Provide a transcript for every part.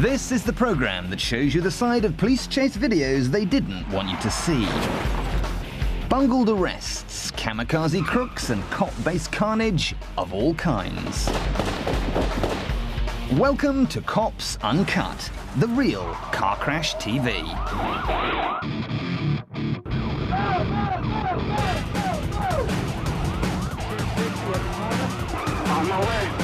This is the program that shows you the side of police chase videos they didn't want you to see. Bungled arrests, kamikaze crooks, and cop-based carnage of all kinds. Welcome to Cops Uncut, the real car crash TV. On my way.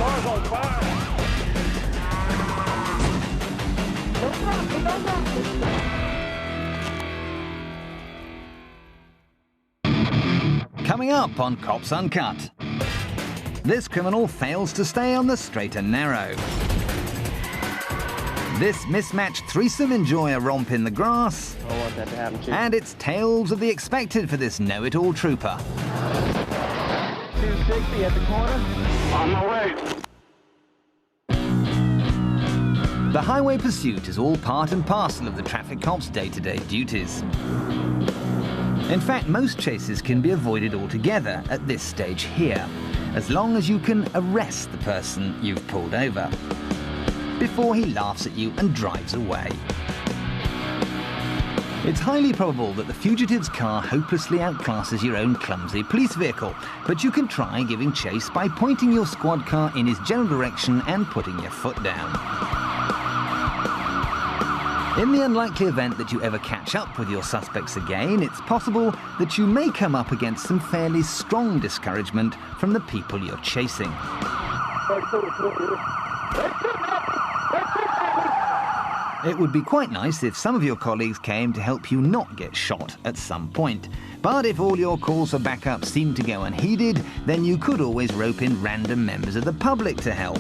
Car's on fire. Coming up on Cops Uncut. This criminal fails to stay on the straight and narrow. This mismatched threesome enjoy a romp in the grass. I don't want that to happen to you. And it's tales of the expected for this know-it-all trooper. 260 at the corner. On my way. The highway pursuit is all part and parcel of the traffic cop's day-to-day duties. In fact, most chases can be avoided altogether at this stage here, as long as you can arrest the person you've pulled over before he laughs at you and drives away. It's highly probable that the fugitive's car hopelessly outclasses your own clumsy police vehicle, but you can try giving chase by pointing your squad car in his general direction and putting your foot down. In the unlikely event that you ever catch up with your suspects again, it's possible that you may come up against some fairly strong discouragement from the people you're chasing. It would be quite nice if some of your colleagues came to help you not get shot at some point. But if all your calls for backup seem to go unheeded, then you could always rope in random members of the public to help.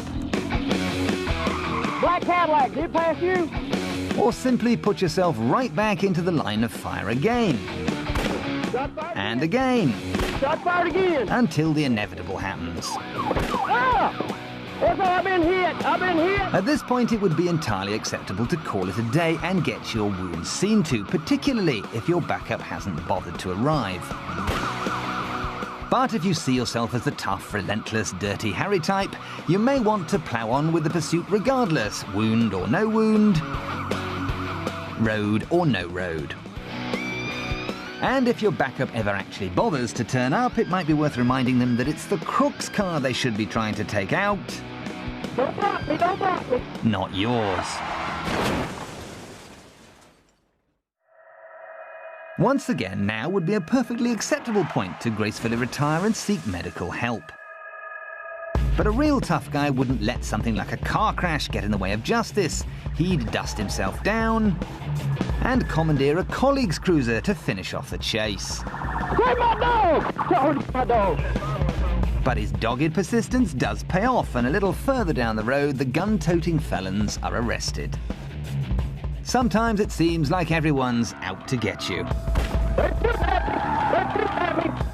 Black Cadillac, did it pass you? Or simply put yourself right back into the line of fire again. And again. Shot fired again. Until the inevitable happens. Ah! I've been hit. I've been hit. At this point, it would be entirely acceptable to call it a day and get your wounds seen to, particularly if your backup hasn't bothered to arrive. But if you see yourself as the tough, relentless, dirty Harry type, you may want to plough on with the pursuit regardless, wound or no wound, road or no road. And if your backup ever actually bothers to turn up, it might be worth reminding them that it's the crook's car they should be trying to take out, Don't block me, don't block me. not yours. Once again, now would be a perfectly acceptable point to gracefully retire and seek medical help. But a real tough guy wouldn't let something like a car crash get in the way of justice. He'd dust himself down and commandeer a colleague's cruiser to finish off the chase. Take my dog! Charge my dog! But his dogged persistence does pay off, and a little further down the road, the gun-toting felons are arrested. Sometimes it seems like everyone's out to get you.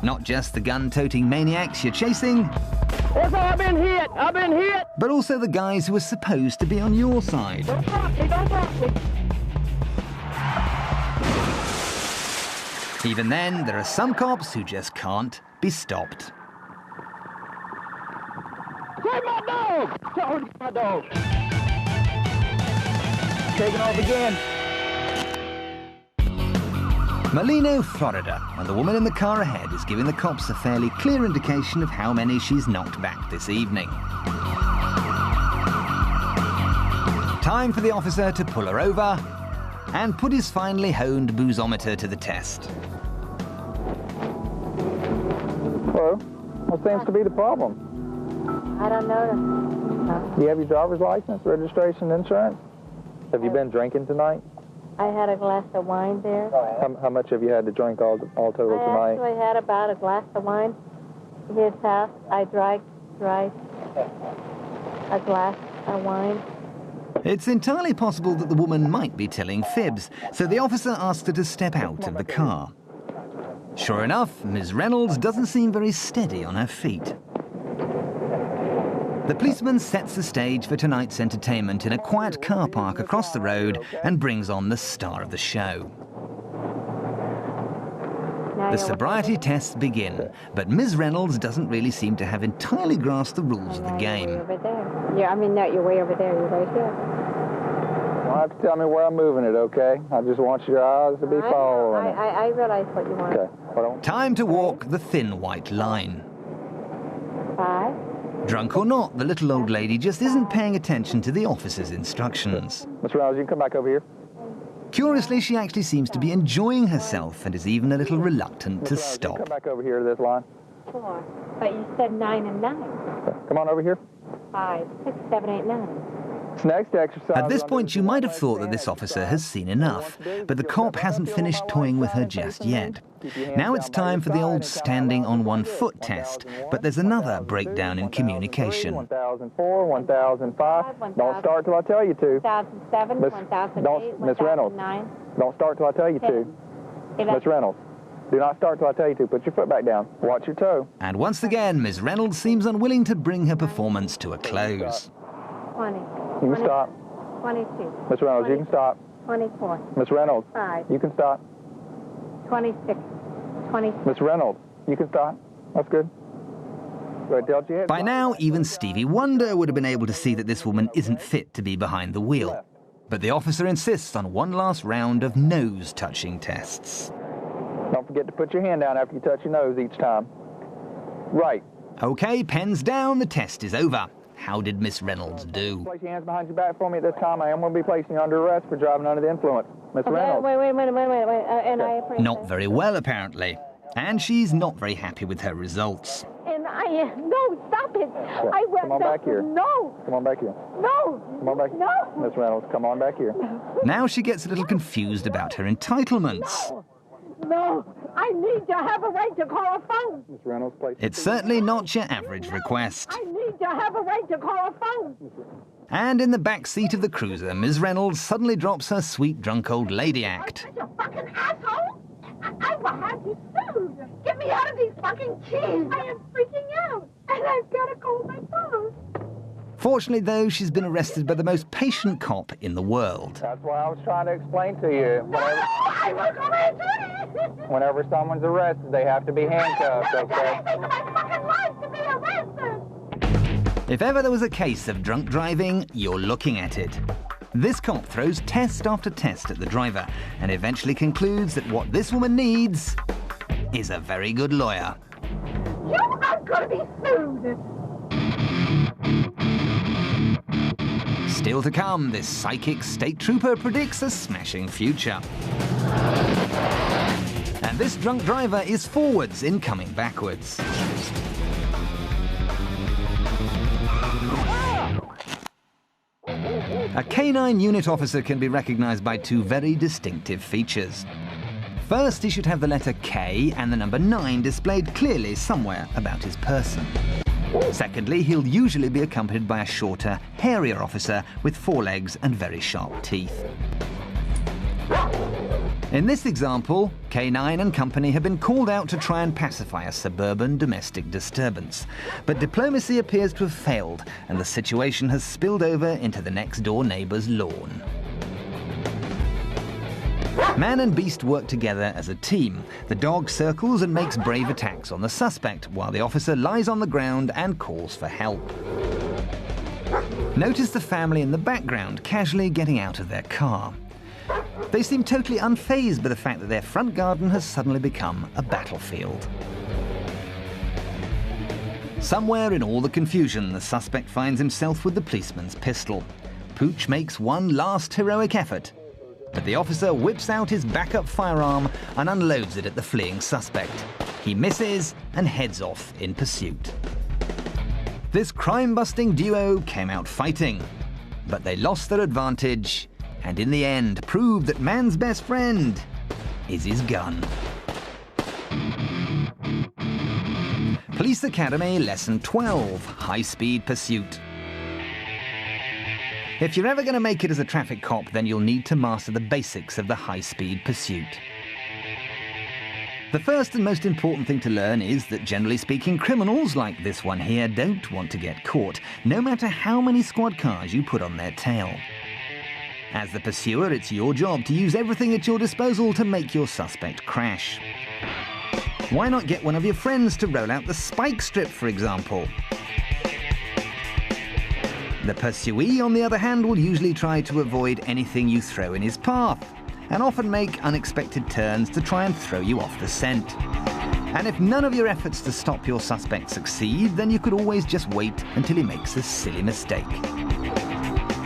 Not just the gun-toting maniacs you're chasing, I've been hit. I've been hit. but also the guys who are supposed to be on your side. Don't block me, don't block me. Even then, there are some cops who just can't be stopped. Take my dog! Charge my dog! Taking off again. Molino, Florida, and the woman in the car ahead is giving the cops a fairly clear indication of how many she's knocked back this evening. Time for the officer to pull her over and put his finely honed boozometer to the test. Hello. What seems to be the problem? I don't know. Do you have your driver's license, registration, insurance? Have you been drinking tonight? I had a glass of wine there. How much have you had to drink all total I tonight? actually had about a glass of wine. His house, I drank a glass of wine. It's entirely possible that the woman might be telling fibs, so the officer asked her to step out of the car. Sure enough, Ms. Reynolds doesn't seem very steady on her feet. The policeman sets the stage for tonight's entertainment in a quiet car park across the road and brings on the star of the show. Now The you're sobriety tests begin, but Ms. Reynolds doesn't really seem to have entirely grasped the rules of the Way game. over there. Yeah, I mean, no, you're way over there. You're right here. You don't have to tell me where I'm moving it, okay? I just want your eyes to be following it. I realize what you want. Okay. Hold on. Time to walk the thin white line. 5. Drunk or not, the little old lady just isn't paying attention to the officer's instructions. Miss Reynolds, you can come back over here. Curiously, she actually seems to be enjoying herself and is even a little reluctant to Miss Reynolds, you can stop. come back over here to this line. 4. But you said 9 and 9. Okay. Come on over here. 5, 6, 7, 8, 9. This next exercise... At this point, you might have thought that this officer has seen enough, but the cop hasn't finished toying with her just yet. Now it's time for the old standing on one foot test, but there's another breakdown in communication. 1004, 1005. Don't start till I tell you to. 1007, Miss- 1008, Miss Reynolds. 1009. Don't start till I tell you to. Miss Reynolds, do not start till I tell you to. Put your foot back down. Watch your toe. And once again, Ms. Reynolds seems unwilling to bring her performance to a close. 20. You can stop. 22. Miss Reynolds, you can stop. 24. Miss Reynolds, 5. you can stop. 26. 27. Miss Reynolds, you can stop. That's good. Go ahead, tilt your head. By now, even Stevie Wonder would have been able to see that this woman isn't fit to be behind the wheel. But the officer insists on one last round of nose-touching tests. Don't forget to put your hand down after you touch your nose each time. Right. Okay, pens down, the test is over. How did Miss Reynolds do? Place your hands behind your back for me at this time. I am going to be placing you under arrest for driving under the influence. Miss Reynolds. Wait. And I appreciate Not very well, apparently. And she's not very happy with her results. And I... No, stop it. I will... Come on back here. No. Come on back here. No. Come on back. No. Miss Reynolds, come on back here. Now she gets a little confused about her entitlements. No. I need to have a right to call a phone. Miss Reynolds, place. It's certainly not your average request. I need to have a right to call a phone. And in the back seat of the cruiser, Ms. Reynolds suddenly drops her sweet drunk old lady act. You fucking asshole. I will have you sued. Get me out of these fucking keys. I am freaking out. And I've got to call my phone. Fortunately, though, she's been arrested by the most patient cop in the world. That's what I was trying to explain to you. I will call my attorney. Whenever someone's arrested, they have to be handcuffed, okay? I my fucking life to be arrested. If ever there was a case of drunk driving, you're looking at it. This cop throws test after test at the driver and eventually concludes that what this woman needs is a very good lawyer. You are going to be sued. Still to come, this psychic state trooper predicts a smashing future. And this drunk driver is forwards in coming backwards. A canine unit officer can be recognized by two very distinctive features. First, he should have the letter K and the number 9 displayed clearly somewhere about his person. Secondly, he'll usually be accompanied by a shorter, hairier officer with forelegs and very sharp teeth. In this example, K9 and company have been called out to try and pacify a suburban domestic disturbance. But diplomacy appears to have failed, and the situation has spilled over into the next-door neighbor's lawn. Man and beast work together as a team. The dog circles and makes brave attacks on the suspect, while the officer lies on the ground and calls for help. Notice the family in the background casually getting out of their car. They seem totally unfazed by the fact that their front garden has suddenly become a battlefield. Somewhere in all the confusion, the suspect finds himself with the policeman's pistol. Pooch makes one last heroic effort, but the officer whips out his backup firearm and unloads it at the fleeing suspect. He misses and heads off in pursuit. This crime-busting duo came out fighting, but they lost their advantage and in the end proved that man's best friend is his gun. Police Academy Lesson 12, High-Speed Pursuit. If you're ever going to make it as a traffic cop, then you'll need to master the basics of the high-speed pursuit. The first and most important thing to learn is that, generally speaking, criminals like this one here don't want to get caught, no matter how many squad cars you put on their tail. As the pursuer, it's your job to use everything at your disposal to make your suspect crash. Why not get one of your friends to roll out the spike strip, for example? The pursuee, on the other hand, will usually try to avoid anything you throw in his path, and often make unexpected turns to try and throw you off the scent. And if none of your efforts to stop your suspect succeed, then you could always just wait until he makes a silly mistake.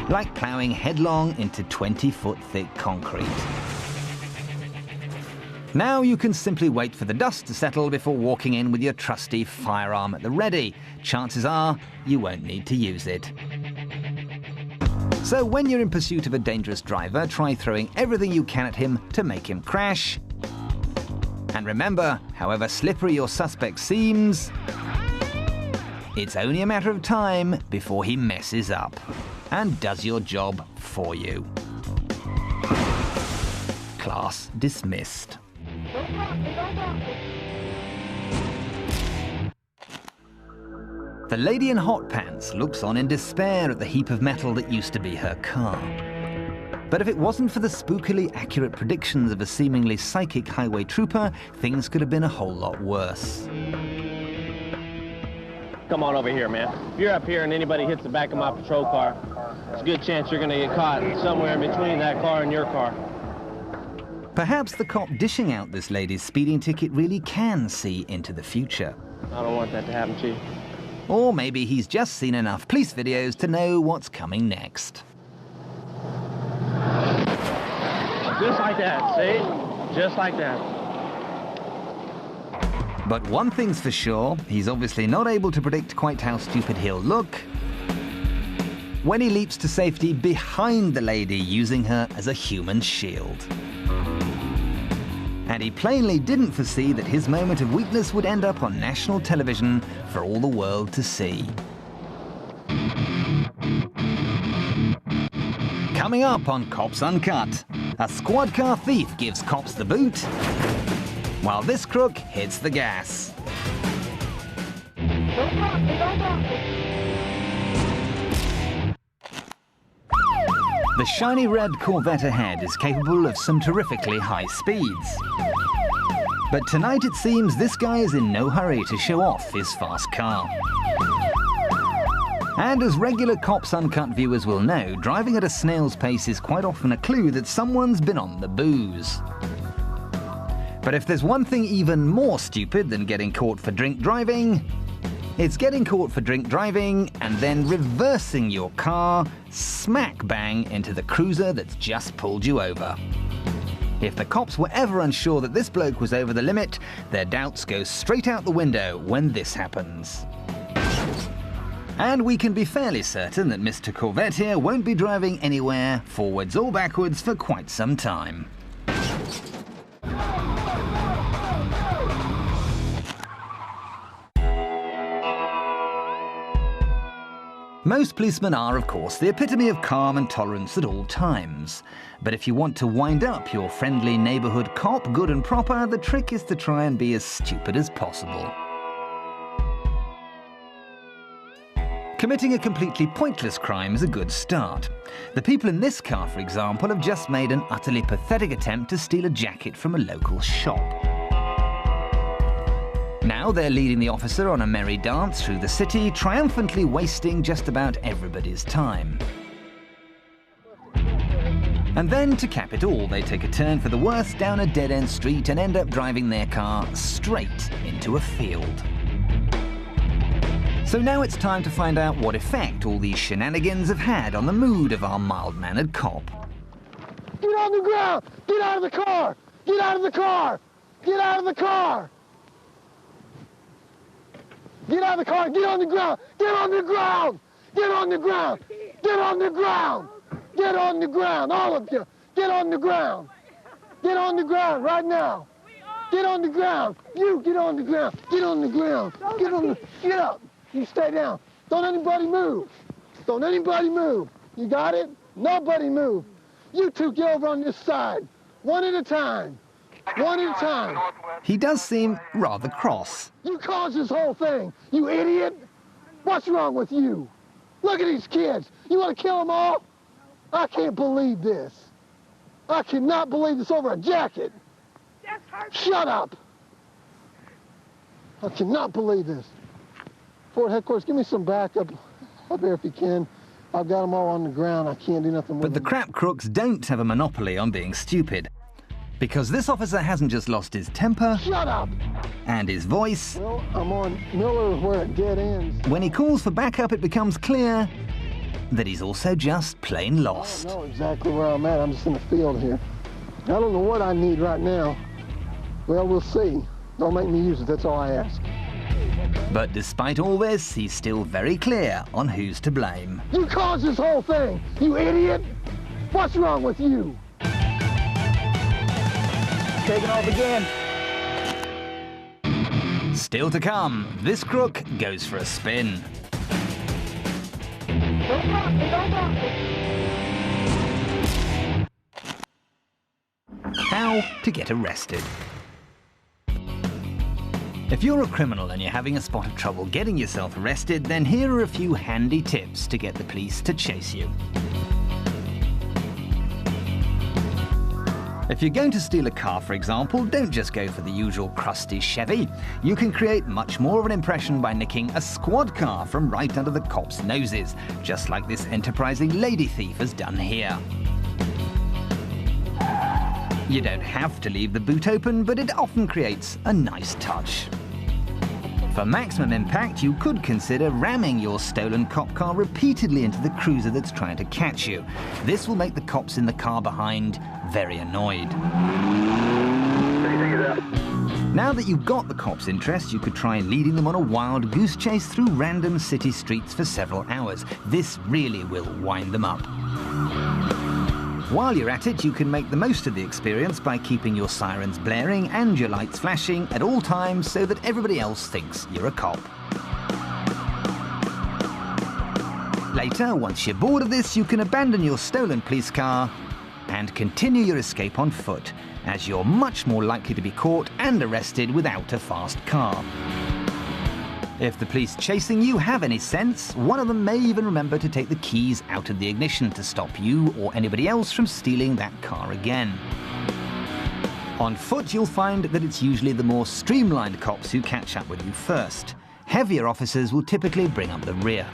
Like ploughing headlong into 20-foot thick concrete. Now you can simply wait for the dust to settle before walking in with your trusty firearm at the ready. Chances are you won't need to use it. So when you're in pursuit of a dangerous driver, try throwing everything you can at him to make him crash. And remember, however slippery your suspect seems, it's only a matter of time before he messes up and does your job for you. Class dismissed. The lady in hot pants looks on in despair at the heap of metal that used to be her car. But if it wasn't for the spookily accurate predictions of a seemingly psychic highway trooper, things could have been a whole lot worse. Come on over here, man. If you're up here and anybody hits the back of my patrol car, it's a good chance you're going to get caught somewhere in between that car and your car. Perhaps the cop dishing out this lady's speeding ticket really can see into the future. I don't want that to happen, Chief. Or maybe he's just seen enough police videos to know what's coming next. Just like that, see? Just like that. But one thing's for sure, he's obviously not able to predict quite how stupid he'll look when he leaps to safety behind the lady, using her as a human shield. And he plainly didn't foresee that his moment of weakness would end up on national television for all the world to see. Coming up on Cops Uncut, a squad car thief gives cops the boot, while this crook hits the gas. The shiny red Corvette ahead is capable of some terrifically high speeds. But tonight it seems this guy is in no hurry to show off his fast car. And as regular Cops Uncut viewers will know, driving at a snail's pace is quite often a clue that someone's been on the booze. But if there's one thing even more stupid than getting caught for drink driving, it's getting caught for drink driving and then reversing your car smack bang into the cruiser that's just pulled you over. If the cops were ever unsure that this bloke was over the limit, their doubts go straight out the window when this happens. And we can be fairly certain that Mr. Corvette here won't be driving anywhere forwards or backwards for quite some time. Most policemen are, of course, the epitome of calm and tolerance at all times. But if you want to wind up your friendly neighborhood cop good and proper, the trick is to try and be as stupid as possible. Committing a completely pointless crime is a good start. The people in this car, for example, have just made an utterly pathetic attempt to steal a jacket from a local shop. Now they're leading the officer on a merry dance through the city, triumphantly wasting just about everybody's time. And then, to cap it all, they take a turn for the worse down a dead-end street and end up driving their car straight into a field. So now it's time to find out what effect all these shenanigans have had on the mood of our mild-mannered cop. Get on the ground! Get out of the car! Get out of the car! Get out of the car! Get out of the car! Get on the ground! Get on the ground! Get on the ground! Get on the ground! Get on the ground! All of you! Get on the ground! Get on the ground right now! Get on the ground! You get on the ground! Get on the ground! Get on the... Get up! You stay down. Don't anybody move. Don't anybody move. You got it? Nobody move. You two get over on this side. One at a time. One at a time. He does seem rather cross. You caused this whole thing, you idiot. What's wrong with you? Look at these kids. You want to kill them all? I can't believe this. I cannot believe this over a jacket. Shut up. I cannot believe this. Fort headquarters, give me some backup up there if you can. I've got them all on the ground. I can't do nothing with But the them. crap crooks don't have a monopoly on being stupid. Because this officer hasn't just lost his temper Shut up! and his voice. Well, I'm on Miller where it dead ends. When he calls for backup, it becomes clear that he's also just plain I lost. don't know exactly where I'm at. I'm just in the field here. I don't know what I need right now. Well, we'll see. Don't make me use it. That's all I ask. But despite all this, he's still very clear on who's to blame. You caused this whole thing, you idiot! What's wrong with you? Taking off again. Still to come, this crook goes for a spin. How to get arrested. If you're a criminal and you're having a spot of trouble getting yourself arrested, then here are a few handy tips to get the police to chase you. If you're going to steal a car, for example, don't just go for the usual crusty Chevy. You can create much more of an impression by nicking a squad car from right under the cops' noses, just like this enterprising lady thief has done here. You don't have to leave the boot open, but it often creates a nice touch. For maximum impact, you could consider ramming your stolen cop car repeatedly into the cruiser that's trying to catch you. This will make the cops in the car behind very annoyed. Now that you've got the cops' interest, you could try leading them on a wild goose chase through random city streets for several hours. This really will wind them up. While you're at it, you can make the most of the experience by keeping your sirens blaring and your lights flashing at all times so that everybody else thinks you're a cop. Later, once you're bored of this, you can abandon your stolen police car and continue your escape on foot, as you're much more likely to be caught and arrested without a fast car. If the police chasing you have any sense, one of them may even remember to take the keys out of the ignition to stop you or anybody else from stealing that car again. On foot, you'll find that it's usually the more streamlined cops who catch up with you first. Heavier officers will typically bring up the rear.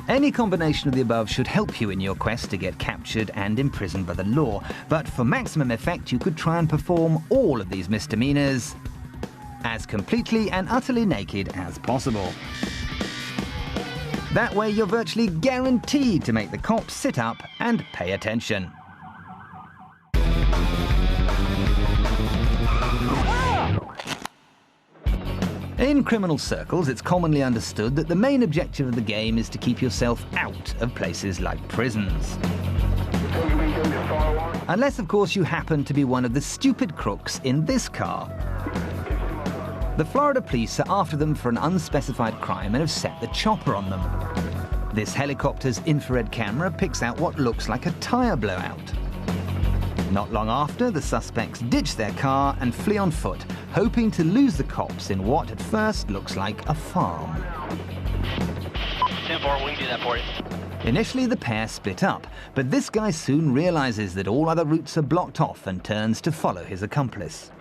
Any combination of the above should help you in your quest to get captured and imprisoned by the law, but for maximum effect, you could try and perform all of these misdemeanors as completely and utterly naked as possible. That way you're virtually guaranteed to make the cops sit up and pay attention. In criminal circles, it's commonly understood that the main objective of the game is to keep yourself out of places like prisons. Unless, of course, you happen to be one of the stupid crooks in this car. The Florida police are after them for an unspecified crime and have set the chopper on them. This helicopter's infrared camera picks out what looks like a tire blowout. Not long after, the suspects ditch their car and flee on foot, hoping to lose the cops in what at first looks like a farm. 10-4, we can do that for you. Initially, the pair split up, but this guy soon realizes that all other routes are blocked off and turns to follow his accomplice.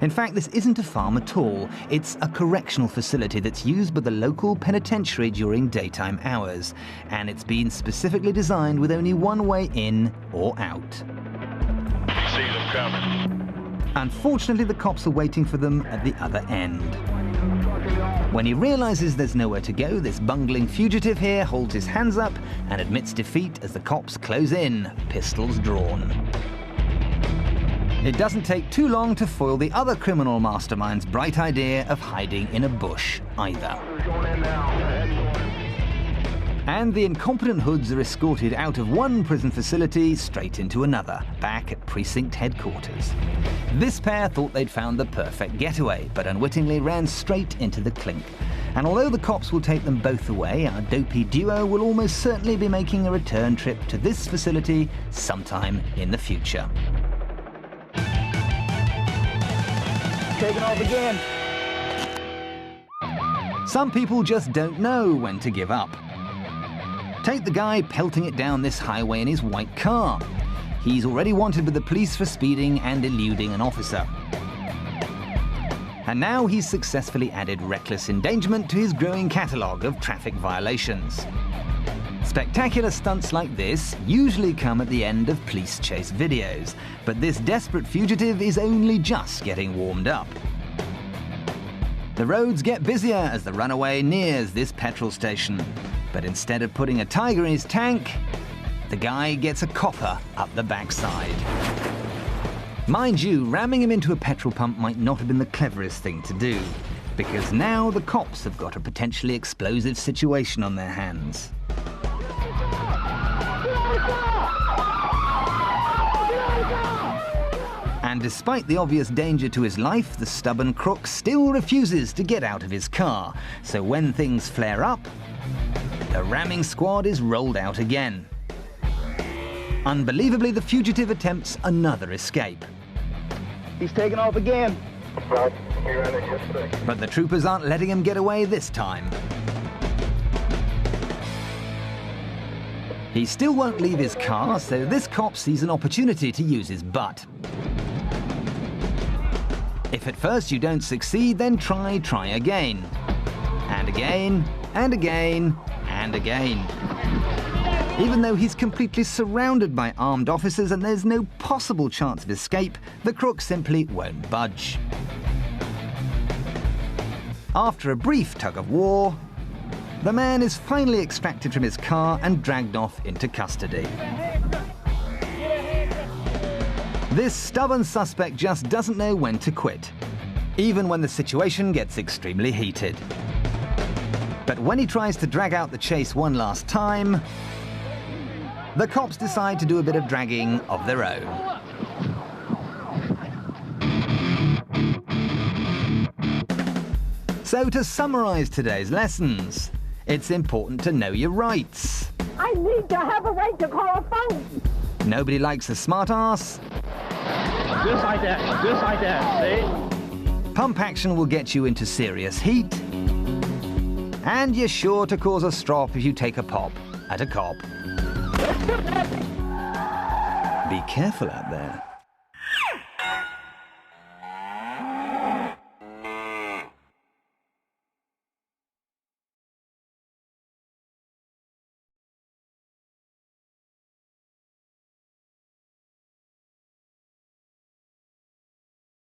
In fact, this isn't a farm at all. It's a correctional facility that's used by the local penitentiary during daytime hours, and it's been specifically designed with only one way in or out. See them coming. Unfortunately, the cops are waiting for them at the other end. When he realizes there's nowhere to go, this bungling fugitive here holds his hands up and admits defeat as the cops close in, pistols drawn. It doesn't take too long to foil the other criminal mastermind's bright idea of hiding in a bush either. And the incompetent hoods are escorted out of one prison facility straight into another, back at precinct headquarters. This pair thought they'd found the perfect getaway, but unwittingly ran straight into the clink. And although the cops will take them both away, our dopey duo will almost certainly be making a return trip to this facility sometime in the future. Taking off again. Some people just don't know when to give up. Take the guy pelting it down this highway in his white car. He's already wanted with the police for speeding and eluding an officer. And now he's successfully added reckless endangerment to his growing catalogue of traffic violations. Spectacular stunts like this usually come at the end of police chase videos, but this desperate fugitive is only just getting warmed up. The roads get busier as the runaway nears this petrol station, but instead of putting a tiger in his tank, the guy gets a copper up the backside. Mind you, ramming him into a petrol pump might not have been the cleverest thing to do, because now the cops have got a potentially explosive situation on their hands. And despite the obvious danger to his life, the stubborn crook still refuses to get out of his car. So when things flare up, the ramming squad is rolled out again. Unbelievably, the fugitive attempts another escape. He's taking off again. But the troopers aren't letting him get away this time. He still won't leave his car, so this cop sees an opportunity to use his butt. If at first you don't succeed, then try again. And again, and again, and again. Even though he's completely surrounded by armed officers and there's no possible chance of escape, the crook simply won't budge. After a brief tug of war, the man is finally extracted from his car and dragged off into custody. This stubborn suspect just doesn't know when to quit, even when the situation gets extremely heated. But when he tries to drag out the chase one last time, the cops decide to do a bit of dragging of their own. So to summarize today's lessons, it's important to know your rights. I need to have a right to call a phone. Nobody likes a smart ass. Just like that, see? Pump action will get you into serious heat. And you're sure to cause a strop if you take a pop at a cop. Be careful out there.